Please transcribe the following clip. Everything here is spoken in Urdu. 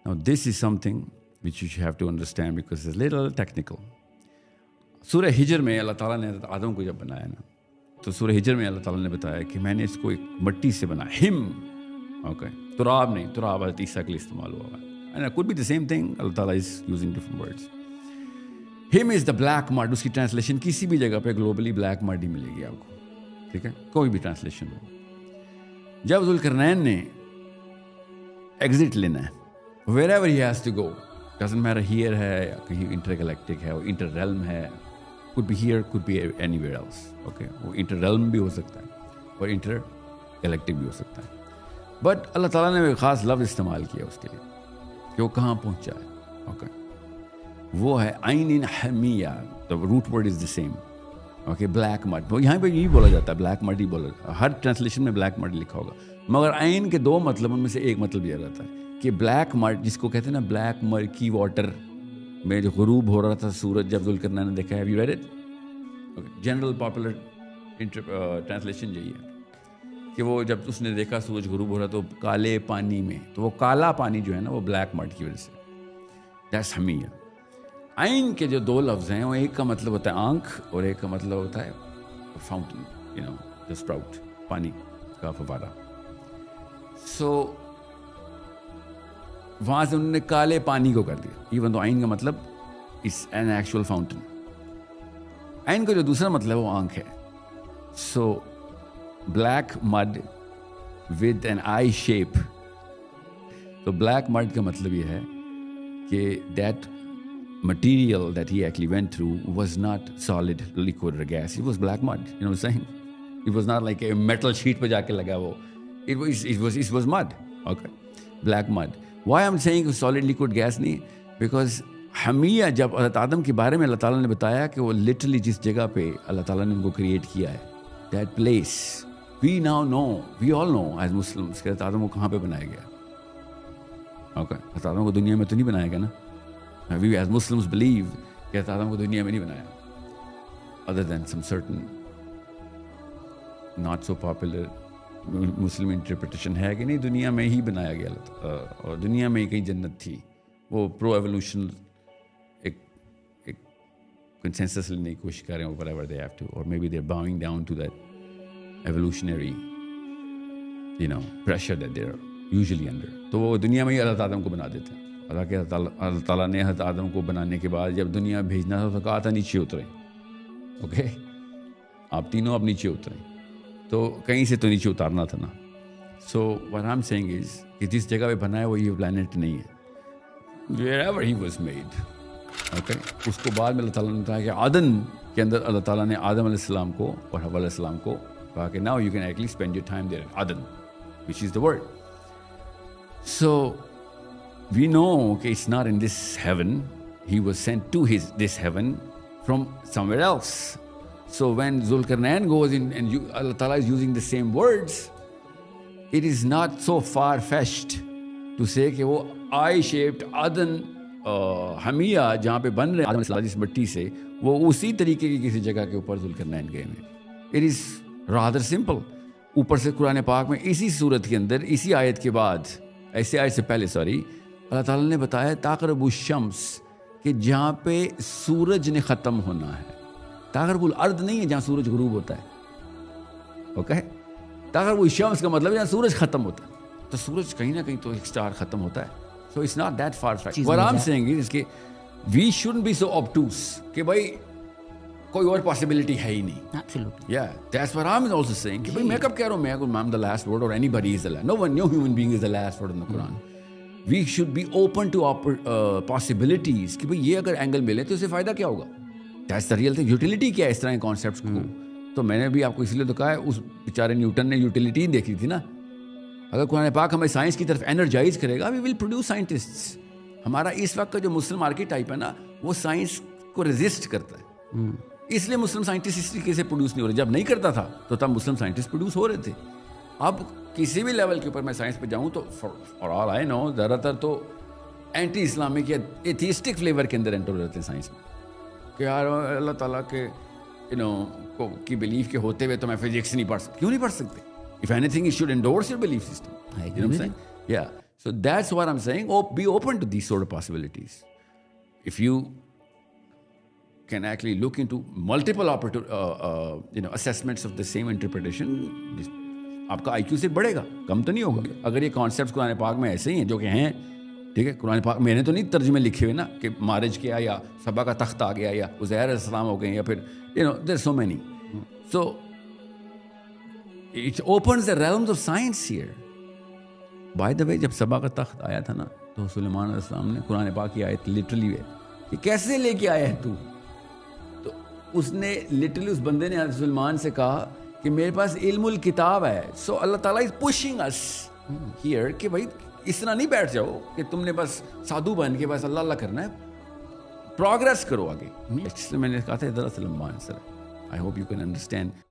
Now this is something which you have to understand because it's a little technical. سورہ ہجر میں اللہ تعالیٰ نے آدم کو جب بنایا نا, تو سورہ ہجر میں اللہ تعالیٰ نے بتایا کہ میں نے اس کو ایک مٹی سے بنایا, ہم, اوکے, تراب نہیں, تراب حضرت عیسیٰ کے لیے استعمال ہوا ہے. And it could be the same thing, اللہ تعالیٰ is using different words. Him is the black mud. اس کی ٹرانسلیشن کسی بھی جگہ پہ گلوبلی بلیک مڈ ہی ملے گی آپ کو, ٹھیک ہے, کوئی بھی ٹرانسلیشن ہو. جب ذوالقرنین نے ایگزٹ لینا ہے, wherever he has to go, doesn't matter here ہے یا کہیں انٹر گلیکٹک ہے, وہ انٹر ریلم ہے, could be here, could be anywhere else, okay, وہ انٹر ریلم بھی ہو سکتا ہے اور انٹر گلیکٹک بھی ہو سکتا ہے. بٹ اللہ تعالیٰ نے ایک خاص لفظ استعمال کیا اس کے لیے کہ وہ کہاں پہنچا ہے, اوکے, وہ ہے عین حمیہ. the root word is the same, okay, black mid. یہاں پہ یہی بولا جاتا ہے, بلیک مڈ ہی بولا جاتا ہے, ہر ٹرانسلیشن میں بلیک مڈ لکھا ہوگا, مگر عین کے دو مطلب, ان میں سے ایک مطلب یہ رہتا ہے کہ بلیک مڈ جس کو کہتے ہیں نا بلیک مرکی واٹر میں جو غروب ہو رہا تھا سورج, جب ذوالقرنین نے دیکھا ہے, you read it? General popular translation یہی ہے کہ وہ جب اس نے دیکھا سورج غروب ہو رہا تو کالے پانی میں, تو وہ کالا پانی جو ہے نا وہ بلیک مڈ کی وجہ سے, دیٹس حمیہ. عین کے جو دو لفظ ہیں وہ ایک کا مطلب ہوتا ہے آنکھ اور ایک کا مطلب ہوتا ہے fountain, you know, the sprout, پانی کا فوارہ. سو وہاں سے انہوں نے کالے پانی کو کر دیا, ایون تو عین کا مطلب از این ایکچوئل فاؤنٹن. عین کا جو دوسرا مطلب وہ آنکھ ہے. So black mud with an eye shape. تو بلیک مڈ کا مطلب یہ ہے کہ that material that he actually went through was not solid, liquid or gas. It was black mud. You know what I'm saying? It was not like a metal sheet pe jaake laga wo. It was mud. Okay, black mud. Why I'm saying solid, liquid, gas nahi? Because حمیہ جب حضرت آدم کے بارے میں اللہ تعالیٰ نے بتایا کہ وہ لٹرلی جس جگہ پہ اللہ تعالیٰ نے ان کو کریٹ کیا ہے, that place we now know, we all know as Muslims کہ حضرت آدم کو کہاں پہ بنایا گیا. Okay, حضرت آدم کو دنیا میں تو نہیں بنایا گیا نا. We as Muslims believe کہ حضرت آدم کو دنیا میں نہیں بنایا, other than some certain not so popular Muslim interpretation ہے کہ نہیں دنیا میں ہی بنایا گیا اور دنیا میں ہی کہیں جنت تھی. وہ پرو ایولیوشن ایک کنسنسس لینے کی کوشش کر رہے ہیں, whatever they have to, or maybe they're bowing down to that evolutionary, you know, pressure that they're usually under. تو وہ دنیا میں ہی حضرت آدم کو بنا دیتے ہیں. حالانکہ اللہ تعالیٰ نے حضرت آدم کو بنانے کے بعد جب دنیا بھیجنا تھا تو کہا تھا نیچے اتریں, اوکے, آپ تینوں اب نیچے اتریں, تو کہیں سے تو نیچے اتارنا تھا نا. سو what I'm saying is کہ جس جگہ پہ بنا ہے وہ یہ پلانٹ نہیں ہے, wherever he was made, okay. اس کو بعد میں اللہ تعالیٰ نے بتایا کہ عدن کے اندر اللہ تعالیٰ نے آدم علیہ السلام کو اور حوا علیہ السلام کو کہا کہ now you can actually spend your time there, عدن, which is the word. So we know that it's not in this heaven. He was sent to this heaven from somewhere else. So when Zulkarnain goes in and Allah Ta'ala is using the same words, it is not so far-fetched to say کہ وہ I-shaped Adan حمیہ جہاں پہ بن رہے ہیں آدم علیہ السلام جس مٹی سے, وہ اسی طریقے کی کسی جگہ کے اوپر ذوالقرنین گئے ہیں. It is rather simple. اوپر سے قرآن پاک میں اسی صورت کے اندر اسی آیت کے بعد, ایسے آیت سے پہلے اللہ تعالیٰ نے بتایا تقرب الشمس کہ جہاں پہ سورج نے ختم ہونا ہے. تقرب الارض نہیں ہے جہاں سورج غروب ہوتا ہے, اوکے. تقرب الشمس کا مطلب جہاں سورج ختم ہوتا ہے, تو سورج کہیں نہ کہیں تو ایک سٹار ختم ہوتا ہے. So it's not that far fetch. what I'm saying is کہ we shouldn't be so obtuse کہ بھائی کوئی اور پاسبلٹی ہے ہی نہیں. Yeah, that's what I'm also saying کہ بھائی میں کب کہہ رہا ہوں میں I'm the last word or anybody is the last. No one, no human being is the last word in the Quran. We should be open to possibilities کہ بھئی یہ اگر اینگل ملے تو اس سے فائدہ کیا ہوگا. That's the real thing. Utility کیا ہے اس طرح کے کانسیپٹس کو. تو میں نے بھی آپ کو اس لیے تو کہا ہے اس بیچارے نیوٹن نے یوٹیلیٹی دیکھی تھی نا. اگر قرآن پاک ہمیں سائنس کی طرف انرجائز کرے گا, we will produce scientists. ہمارا اس وقت کا جو مسلم آرکی ٹائپ ہے نا وہ سائنس کو ریزسٹ کرتا ہے, اس لیے مسلم سائنٹسٹ اس طریقے سے پروڈیوس نہیں ہو رہے. جب نہیں کرتا تھا تو تب مسلم سائنٹسٹ پروڈیوس ہو رہے تھے. اب کسی بھی لیول کے اوپر میں سائنس پہ جاؤں تو فار آل آئی نو زیادہ تر تو اینٹی اسلامک یا ایتھیسٹک فلیور کے اندر انٹر ہو رہتے ہیں سائنس میں کہ یار اللہ تعالیٰ کے یو نو کی بلیف کے ہوتے ہوئے تو میں فزکس نہیں پڑھ سکتا. کیوں نہیں پڑھ سکتے؟ If anything it should endorse your belief system. یا So that's what I'm saying. Be open to these sort of possibilities. If you can actually look into multiple assessments of the same interpretation, آپ کا IQ سے بڑھے گا, کم تو نہیں ہوگا. اگر یہ کانسیپٹس قرآن پاک میں ایسے ہی ہیں جو کہ ہیں, ٹھیک ہے, قرآن پاک میں نے تو نہیں ترجمے لکھے ہوئے نا کہ مارج کیا یا سبا کا تخت آ گیا یا عزیر علیہ السلام ہو گئے یا پھر there are so many. So it opens the realms of science here. By the way, جب سبا کا تخت آیا تھا نا تو سلیمان علیہ السلام نے قرآن پاک کی آیت لٹرلی ہے کہ کیسے لے کے آیا ہے تو اس نے لٹرلی اس بندے نے سلیمان سے کہا کہ میرے پاس علم الکتاب ہے. سو اللہ تعالیٰ از پشنگ اس ہیئر کہ بھائی اس طرح نہیں بیٹھ جاؤ کہ تم نے بس سادھو بن کے بس اللہ اللہ کرنا ہے, پروگریس کرو آگے. اس لیے میں نے کہا تھا دراصل sir, I hope you can understand.